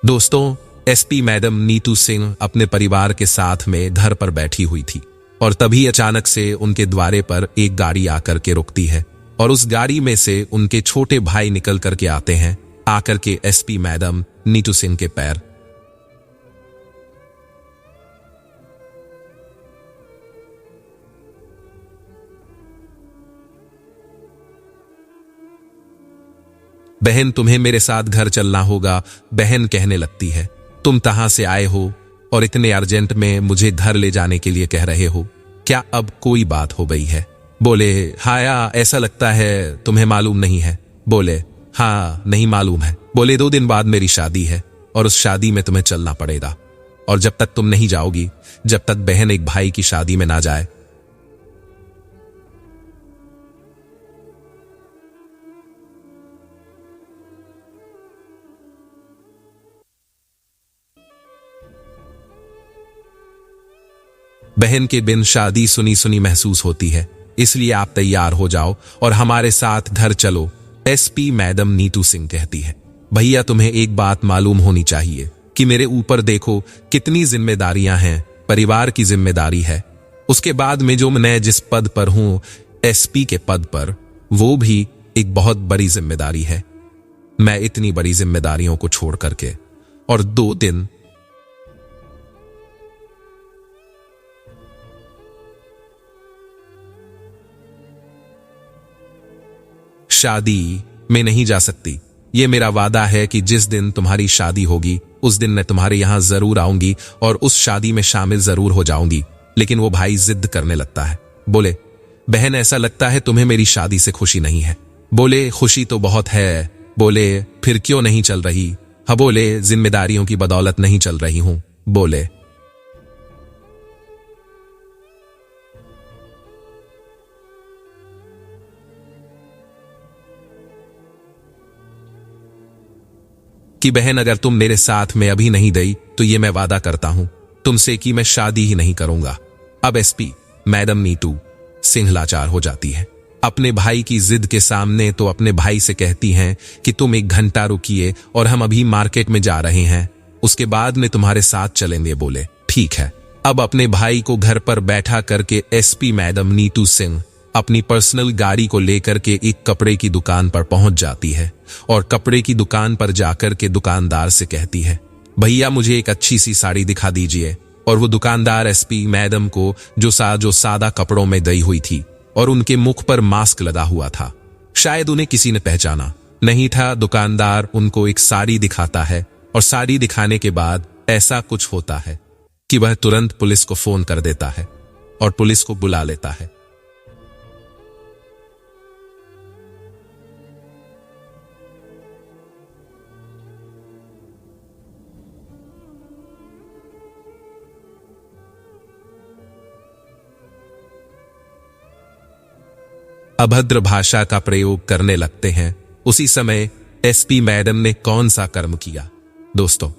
दोस्तों, SP madam Neetu Singh अपने परिवार के साथ में घर पर बैठी हुई थी और तभी अचानक से उनके द्वारे पर एक गाड़ी आकर के रुकती है और उस गाड़ी में से उनके छोटे भाई निकल करके आते हैं, आकर के एसपी मैडम नीतू सिंह के पैर बहन, तुम्हें मेरे साथ घर चलना होगा। बहन कहने लगती है, तुम कहां से आए हो और इतने अर्जेंट में मुझे घर ले जाने के लिए कह रहे हो? क्या अब कोई बात हो गई है? बोले, हाया, ऐसा लगता है तुम्हें मालूम नहीं है। बोले, हाँ, नहीं मालूम है। बोले, 2 दिन बाद मेरी शादी है और उस शादी में तुम्हें चलना पड़ेगा और जब तक तुम नहीं जाओगी, जब तक बहन एक भाई की शादी में ना जाए। बहन के बिन शादी सुनी सुनी महसूस होती है, इसलिए आप तैयार हो जाओ और हमारे साथ घर चलो। एसपी मैडम नीतू सिंह कहती है, भैया तुम्हें एक बात मालूम होनी चाहिए कि मेरे ऊपर देखो कितनी जिम्मेदारियां हैं। परिवार की जिम्मेदारी है, उसके बाद में जो मैं जिस पद पर हूं, एसपी के पद पर, वो भी एक बहुत बड़ी जिम्मेदारी है। मैं इतनी बड़ी जिम्मेदारियों को छोड़ करके और 2 दिन शादी में नहीं जा सकती। ये मेरा वादा है कि जिस दिन तुम्हारी शादी होगी उस दिन मैं तुम्हारे यहां जरूर आऊंगी और उस शादी में शामिल जरूर हो जाऊंगी। लेकिन वो भाई जिद करने लगता है। बोले, बहन, ऐसा लगता है तुम्हें मेरी शादी से खुशी नहीं है। बोले, खुशी तो बहुत है। बोले, फिर क्यों नहीं चल रही? हाँ, बोले, जिम्मेदारियों की बदौलत नहीं चल रही हूं। बोले, कि बहन, अगर तुम मेरे साथ में अभी नहीं गई तो ये मैं वादा करता हूं तुमसे कि मैं शादी ही नहीं करूंगा। अब एसपी मैडम नीतू सिंह लाचार हो जाती है। अपने भाई की जिद के सामने तो अपने भाई से कहती हैं कि तुम 1 घंटा रुकिए और हम अभी मार्केट में जा रहे हैं, उसके बाद में तुम्हारे साथ चलेंगे। बोले, ठीक है। अब अपने भाई को घर पर बैठा करके एसपी मैडम नीतू सिंह अपनी पर्सनल गाड़ी को लेकर के एक कपड़े की दुकान पर पहुंच जाती है और कपड़े की दुकान पर जाकर के दुकानदार से कहती है, भैया मुझे एक अच्छी सी साड़ी दिखा दीजिए। और वो दुकानदार एसपी मैडम को जो सादा कपड़ों में गई हुई थी और उनके मुख पर मास्क लगा हुआ था, शायद उन्हें किसी ने पहचाना नहीं था। दुकानदार उनको एक साड़ी दिखाता है और साड़ी दिखाने के बाद ऐसा कुछ होता है कि वह तुरंत पुलिस को फोन कर देता है और पुलिस को बुला लेता है। अभद्र भाषा का प्रयोग करने लगते हैं। उसी समय एसपी मैडम ने कौन सा कर्म किया दोस्तों?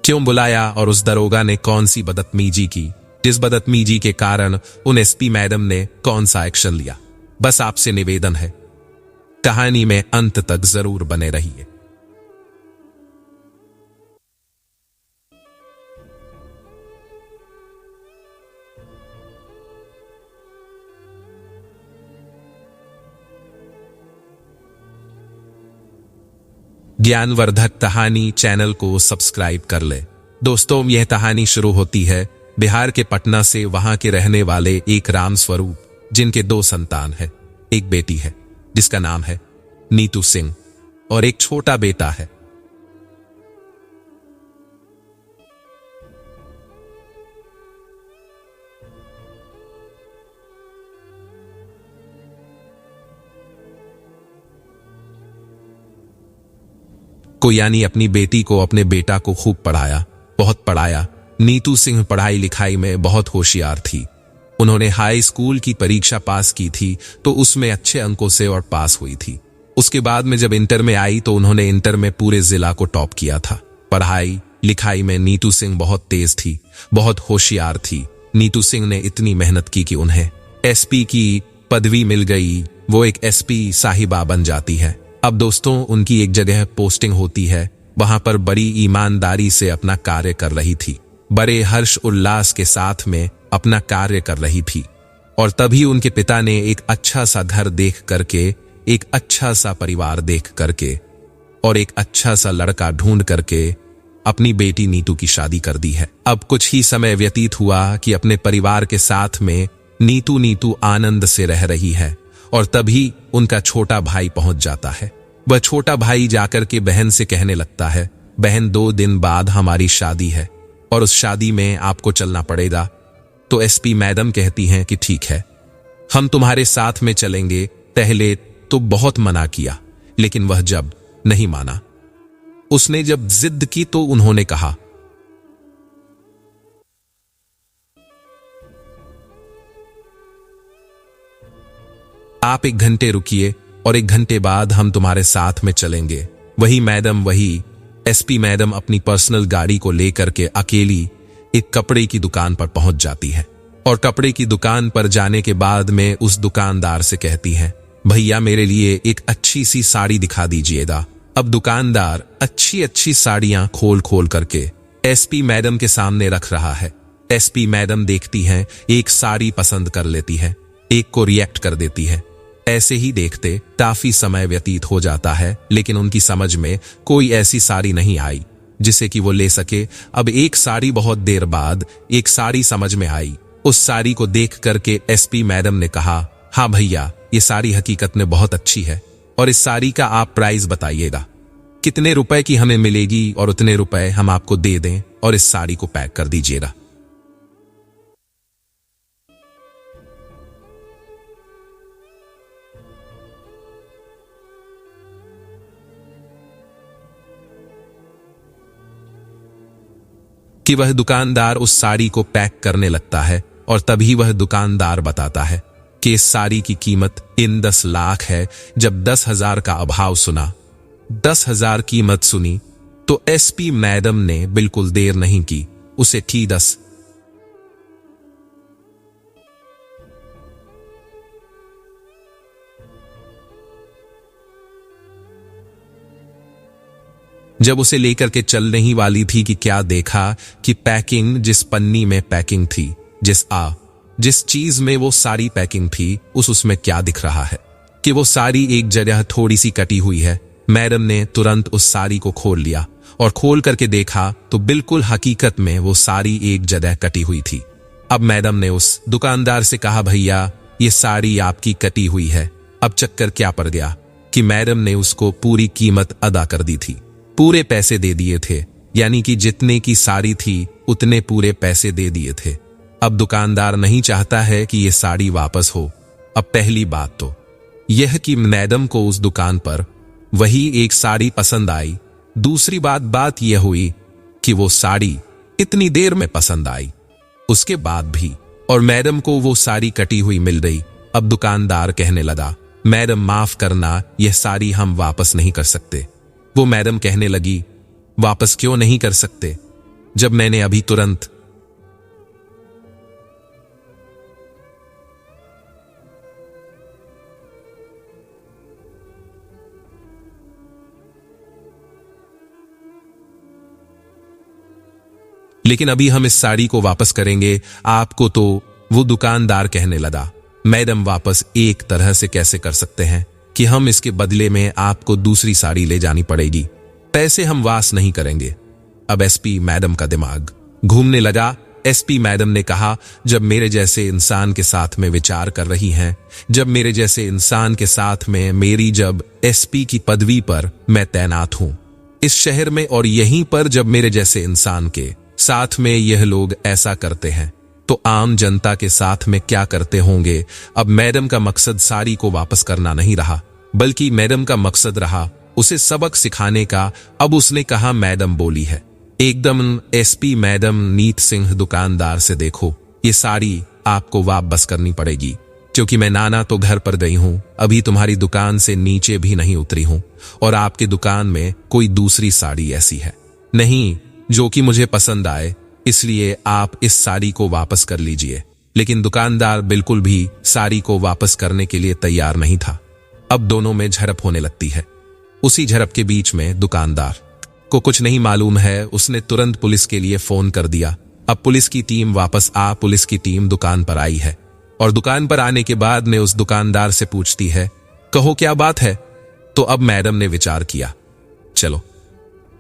क्यों बुलाया और उस दरोगा ने कौन सी बदतमीजी की, जिस बदतमीजी के कारण उन एसपी मैडम ने कौन सा एक्शन लिया? बस आपसे निवेदन है, कहानी में अंत तक जरूर बने रहिए। ज्ञानवर्धक कहानी चैनल को सब्सक्राइब कर ले। दोस्तों, यह कहानी शुरू होती है बिहार के पटना से। वहां के रहने वाले एक राम स्वरूप, जिनके 2 संतान है। एक बेटी है जिसका नाम है नीतू सिंह और एक छोटा बेटा है। कोयानी अपनी बेटी को अपने बेटा को खूब पढ़ाया, बहुत पढ़ाया। नीतू सिंह पढ़ाई लिखाई में बहुत होशियार थी। उन्होंने हाई स्कूल की परीक्षा पास की थी तो उसमें अच्छे अंकों से और पास हुई थी। उसके बाद में जब इंटर में आई तो उन्होंने इंटर में पूरे जिला को टॉप किया था। पढ़ाई लिखाई में नीतू सिंह बहुत तेज थी, बहुत होशियार थी। नीतू सिंह ने इतनी मेहनत की कि उन्हें एसपी की पदवी मिल गई। वो एक एसपी साहिबा बन जाती है। अब दोस्तों उनकी एक जगह पोस्टिंग होती है, वहां पर बड़ी ईमानदारी से अपना कार्य कर रही थी, बड़े हर्ष उल्लास के साथ में अपना कार्य कर रही थी। और तभी उनके पिता ने एक अच्छा सा घर देख करके, एक अच्छा सा परिवार देख करके और एक अच्छा सा लड़का ढूंढ करके अपनी बेटी नीतू की शादी कर दी है। अब कुछ ही समय व्यतीत हुआ कि अपने परिवार के साथ में नीतू आनंद से रह रही है और तभी उनका छोटा भाई पहुंच जाता है। वह छोटा भाई जाकर के बहन से कहने लगता है, बहन 2 दिन बाद हमारी शादी है और उस शादी में आपको चलना पड़ेगा। तो एसपी मैडम कहती हैं कि ठीक है, हम तुम्हारे साथ में चलेंगे। पहले तो बहुत मना किया, लेकिन वह जब नहीं माना, उसने जब जिद की तो उन्होंने कहा, आप 1 घंटे रुकिए और 1 घंटे बाद हम तुम्हारे साथ में चलेंगे। वही एसपी मैडम अपनी पर्सनल गाड़ी को लेकर के अकेली एक कपड़े की दुकान पर पहुंच जाती है और कपड़े की दुकान पर जाने के बाद में उस दुकानदार से कहती है, भैया मेरे लिए एक अच्छी सी साड़ी दिखा दीजिएगा। अब दुकानदार अच्छी साड़ियां खोल करके एसपी मैडम के सामने रख रहा है। एसपी मैडम देखती हैं, एक साड़ी पसंद कर लेती है, एक को रिएक्ट कर देती है। ऐसे ही देखते काफी समय व्यतीत हो जाता है, लेकिन उनकी समझ में कोई ऐसी साड़ी नहीं आई जिसे कि वो ले सके। अब एक साड़ी बहुत देर बाद एक साड़ी समझ में आई। उस साड़ी को देख करके एसपी मैडम ने कहा, हाँ भैया ये साड़ी हकीकत में बहुत अच्छी है और इस साड़ी का आप प्राइस बताइएगा, कितने रुपए की हमें मिलेगी और उतने रुपए हम आपको दे दें और इस साड़ी को पैक कर दीजिएगा। कि वह दुकानदार उस साड़ी को पैक करने लगता है और तभी वह दुकानदार बताता है कि इस साड़ी की कीमत इन 10 लाख है। जब 10,000 का अभाव सुना, 10,000 कीमत सुनी तो एसपी मैडम ने बिल्कुल देर नहीं की, उसे थी 10। जब उसे लेकर के चलने ही वाली थी कि क्या देखा कि पैकिंग, जिस पन्नी में पैकिंग थी, जिस चीज में वो सारी पैकिंग थी, उसमें क्या दिख रहा है कि वो साड़ी एक जगह थोड़ी सी कटी हुई है। मैडम ने तुरंत उस साड़ी को खोल लिया और खोल करके देखा तो बिल्कुल हकीकत में वो साड़ी एक जगह कटी हुई थी। अब मैडम ने उस दुकानदार से कहा, भैया ये साड़ी आपकी कटी हुई है। अब चक्कर क्या पड़ गया कि मैडम ने उसको पूरी कीमत अदा कर दी थी, पूरे पैसे दे दिए थे, यानी कि जितने की साड़ी थी उतने पूरे पैसे दे दिए थे। अब दुकानदार नहीं चाहता है कि ये साड़ी वापस हो। अब पहली बात तो यह कि मैडम को उस दुकान पर वही एक साड़ी पसंद आई। दूसरी बात यह हुई कि वो साड़ी इतनी देर में पसंद आई, उसके बाद भी, और मैडम को वो साड़ी कटी हुई मिल गई। अब दुकानदार कहने लगा, मैडम माफ करना, यह साड़ी हम वापस नहीं कर सकते। वो मैडम कहने लगी, वापस क्यों नहीं कर सकते, जब मैंने अभी तुरंत लेकिन अभी हम इस साड़ी को वापस करेंगे आपको। तो वो दुकानदार कहने लगा, मैडम वापस एक तरह से कैसे कर सकते हैं कि हम इसके बदले में आपको दूसरी साड़ी ले जानी पड़ेगी, पैसे हम वास नहीं करेंगे। अब एसपी मैडम का दिमाग घूमने लगा। एसपी मैडम ने कहा, जब मेरे जैसे इंसान के साथ में विचार कर रही हैं, जब मेरे जैसे इंसान के साथ में मेरी जब एसपी की पदवी पर मैं तैनात हूं इस शहर में, और यहीं पर जब मेरे जैसे इंसान के साथ में यह लोग ऐसा करते हैं, तो आम जनता के साथ में क्या करते होंगे। अब मैडम का मकसद साड़ी को वापस करना नहीं रहा, बल्कि मैडम का मकसद रहा उसे सबक सिखाने का। अब उसने कहा, मैडम बोली है एकदम, एसपी मैडम नीत सिंह दुकानदार से, देखो ये साड़ी आपको वापस करनी पड़ेगी। क्योंकि मैं नाना तो घर पर गई हूं, अभी तुम्हारी दुकान से नीचे भी नहीं उतरी हूं, और आपकी दुकान में कोई दूसरी साड़ी ऐसी है नहीं जो कि मुझे पसंद आए, इसलिए आप इस साड़ी को वापस कर लीजिए। लेकिन दुकानदार बिल्कुल भी साड़ी को वापस करने के लिए तैयार नहीं था। अब दोनों में झड़प होने लगती है। उसी झड़प के बीच में दुकानदार को कुछ नहीं मालूम है, उसने तुरंत पुलिस के लिए फोन कर दिया। अब पुलिस की टीम दुकान पर आई है, और दुकान पर आने के बाद में उस दुकानदार से पूछती है, कहो क्या बात है? तो अब मैडम ने विचार किया, चलो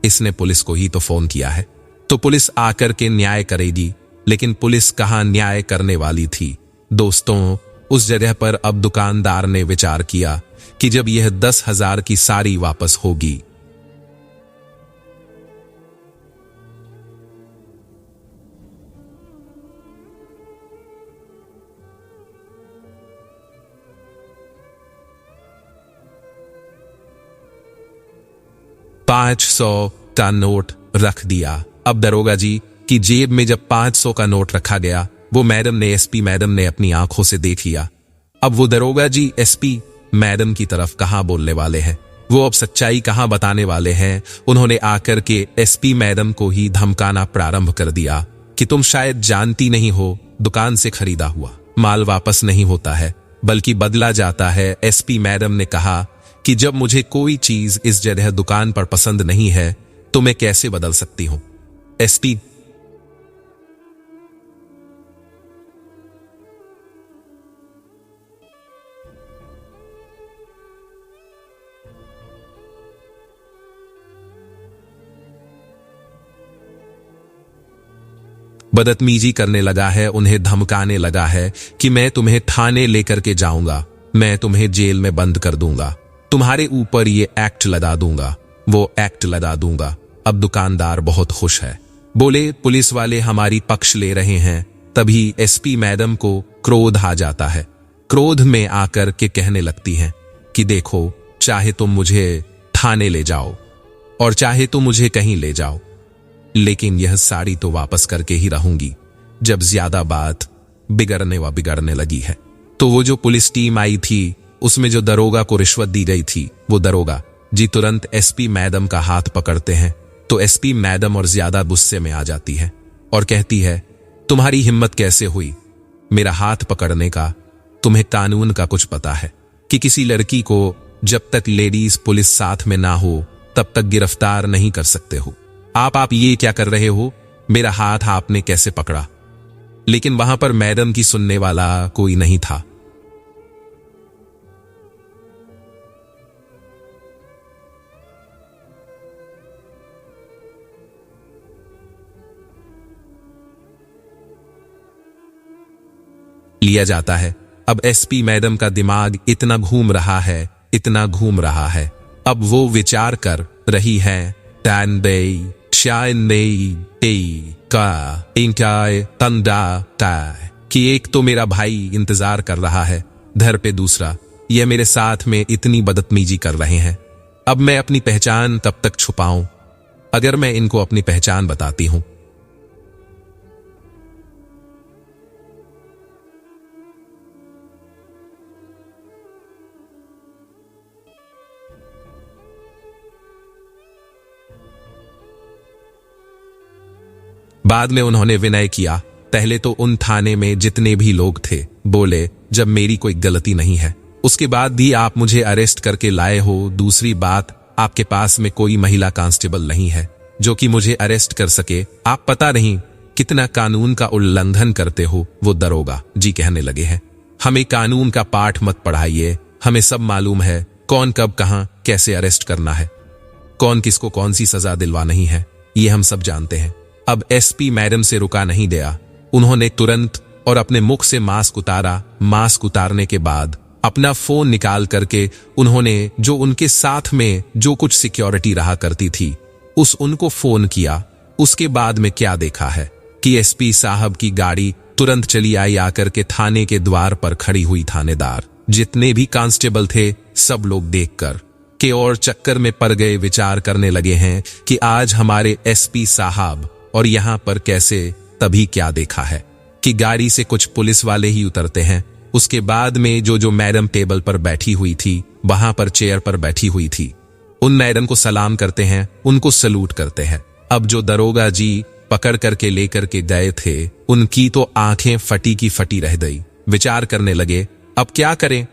इसने पुलिस को ही तो फोन किया है, तो पुलिस आकर के न्याय करेगी। लेकिन पुलिस कहां न्याय करने वाली थी दोस्तों। उस जगह पर अब दुकानदार ने विचार किया कि जब यह 10,000 की साड़ी वापस होगी, $500 का नोट रख दिया। अब दरोगा जी की जेब में जब 500 का नोट रखा गया, वो एसपी मैडम ने अपनी आंखों से देख लिया। अब वो दरोगा जी एसपी मैडम की तरफ कहां बोलने वाले हैं, वो अब सच्चाई कहां बताने वाले हैं। उन्होंने आकर के एसपी मैडम को ही धमकाना प्रारंभ कर दिया कि तुम शायद जानती नहीं हो, दुकान से खरीदा हुआ माल वापस नहीं होता है, बल्कि बदला जाता है। एसपी मैडम ने कहा कि जब मुझे कोई चीज इस जगह दुकान पर पसंद नहीं है तो मैं कैसे बदल सकती हूं? एसपी बदतमीजी करने लगा है, उन्हें धमकाने लगा है कि मैं तुम्हें थाने लेकर के जाऊंगा, मैं तुम्हें जेल में बंद कर दूंगा, तुम्हारे ऊपर ये एक्ट लगा दूंगा, वो एक्ट लगा दूंगा। अब दुकानदार बहुत खुश है, बोले पुलिस वाले हमारी पक्ष ले रहे हैं। तभी एसपी मैडम को क्रोध आ जाता है। क्रोध में आकर के कहने लगती हैं कि देखो, चाहे तुम मुझे थाने ले जाओ और चाहे तुम मुझे कहीं ले जाओ, लेकिन यह साड़ी तो वापस करके ही रहूंगी। जब ज्यादा बात बिगड़ने लगी है, तो वो जो पुलिस टीम आई थी, उसमें जो दरोगा को रिश्वत दी गई थी, वो दरोगा जी तुरंत एसपी मैडम का हाथ पकड़ते हैं। तो एसपी मैडम और ज्यादा गुस्से में आ जाती है और कहती है, तुम्हारी हिम्मत कैसे हुई मेरा हाथ पकड़ने का? तुम्हें कानून का कुछ पता है कि किसी लड़की को जब तक लेडीज पुलिस साथ में ना हो तब तक गिरफ्तार नहीं कर सकते हो। आप ये क्या कर रहे हो? मेरा हाथ आपने कैसे पकड़ा? लेकिन वहां पर मैडम की सुनने वाला कोई नहीं था। लिया जाता है। अब एसपी मैडम का दिमाग इतना घूम रहा है, अब वो विचार कर रही है कि एक तो मेरा भाई इंतजार कर रहा है, घर पे दूसरा ये मेरे साथ में इतनी बदतमीजी कर रहे हैं। अब मैं अपनी पहचान तब तक छुपाऊं? अगर मैं इनको अपनी पहचान बताती हूं, बाद में उन्होंने विनय किया। पहले तो उन थाने में जितने भी लोग थे बोले, जब मेरी कोई गलती नहीं है उसके बाद भी आप मुझे अरेस्ट करके लाए हो। दूसरी बात, आपके पास में कोई महिला कांस्टेबल नहीं है जो कि मुझे अरेस्ट कर सके। आप पता नहीं कितना कानून का उल्लंघन करते हो। वो दरोगा जी कहने लगे हैं, हमें कानून का पाठ मत पढ़ाइए, हमें सब मालूम है कौन कब कहां कैसे अरेस्ट करना है, कौन किसको कौन सी सजा दिलवा नहीं है, ये हम सब जानते हैं। अब एसपी मैडम से रुका नहीं गया, उन्होंने तुरंत और अपने मुख से मास्क उतारा। मास्क उतारने के बाद अपना फोन निकाल करके उन्होंने जो उनके साथ में जो कुछ सिक्योरिटी रहा करती थी उनको फोन किया। उसके बाद में क्या देखा है कि एसपी साहब की गाड़ी तुरंत चली आई, आकर के थाने के द्वार पर खड़ी हुई। थानेदार जितने भी कांस्टेबल थे सब लोग देखकर के और चक्कर में पड़ गए, विचार करने लगे हैं कि आज हमारे एसपी साहब और यहां पर कैसे। तभी क्या देखा है कि गाड़ी से कुछ पुलिस वाले ही उतरते हैं, उसके बाद में जो मैडम टेबल पर बैठी हुई थी, वहां पर चेयर पर बैठी हुई थी, उन मैडम को सलाम करते हैं, उनको सलूट करते हैं। अब जो दरोगा जी पकड़ करके लेकर के गए थे, उनकी तो आंखें फटी की फटी रह गई। विचार करने लगे, अब क्या करें।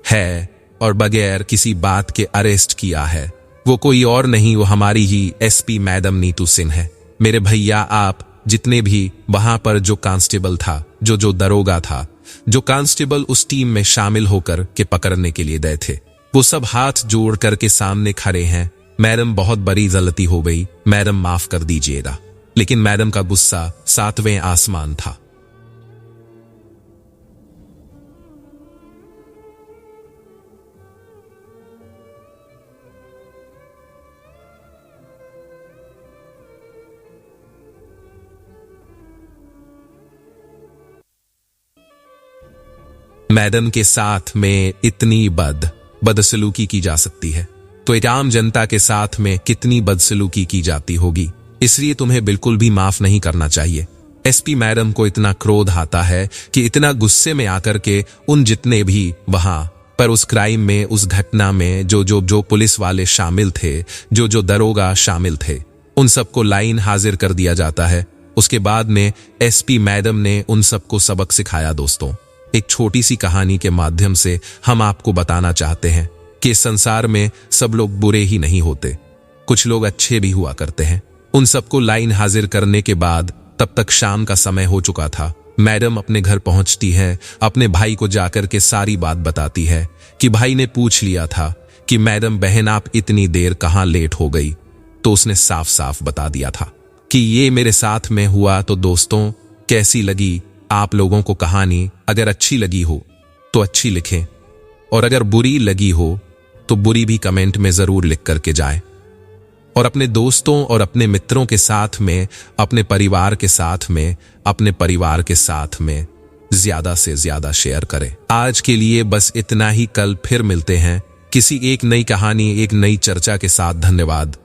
है और बगैर किसी बात के अरेस्ट किया है। वो कोई और नहीं, वो हमारी ही एसपी मैडम नीतू सिंह है। मेरे भैया, आप जितने भी वहां पर जो कांस्टेबल था, जो दरोगा था, जो कांस्टेबल उस टीम में शामिल होकर के पकड़ने के लिए गए थे, वो सब हाथ जोड़ करके सामने खड़े हैं। मैडम, बहुत बड़ी गलती हो गई, मैडम माफ कर दीजिएगा। लेकिन मैडम का गुस्सा सातवें आसमान था। मैडम के साथ में इतनी बदसलूकी की जा सकती है, तो एक आम जनता के साथ में कितनी बदसलूकी की जाती होगी। इसलिए तुम्हें बिल्कुल भी माफ नहीं करना चाहिए। एसपी मैडम को इतना क्रोध आता है कि इतना गुस्से में आकर के उन जितने भी वहां पर उस क्राइम में, उस घटना में जो पुलिस वाले शामिल थे, जो दरोगा शामिल थे, उन सबको लाइन हाजिर कर दिया जाता है। उसके बाद में एसपी मैडम ने उन सबको सबक सिखाया। दोस्तों, एक छोटी सी कहानी के माध्यम से हम आपको बताना चाहते हैं कि संसार में सब लोग बुरे ही नहीं होते, कुछ लोग अच्छे भी हुआ करते हैं। उन सबको लाइन हाजिर करने के बाद तब तक शाम का समय हो चुका था। मैडम अपने घर पहुंचती है, अपने भाई को जाकर के सारी बात बताती है कि भाई ने पूछ लिया था कि मैडम बहन आप इतनी देर कहां लेट हो गई, तो उसने साफ साफ बता दिया था कि ये मेरे साथ में हुआ। तो दोस्तों, कैसी लगी आप लोगों को कहानी? अगर अच्छी लगी हो तो अच्छी लिखें, और अगर बुरी लगी हो तो बुरी भी कमेंट में जरूर लिख करके जाए। और अपने दोस्तों और अपने मित्रों के साथ में, अपने परिवार के साथ में, अपने परिवार के साथ में ज्यादा से ज्यादा शेयर करें। आज के लिए बस इतना ही। कल फिर मिलते हैं किसी एक नई कहानी, एक नई चर्चा के साथ। धन्यवाद।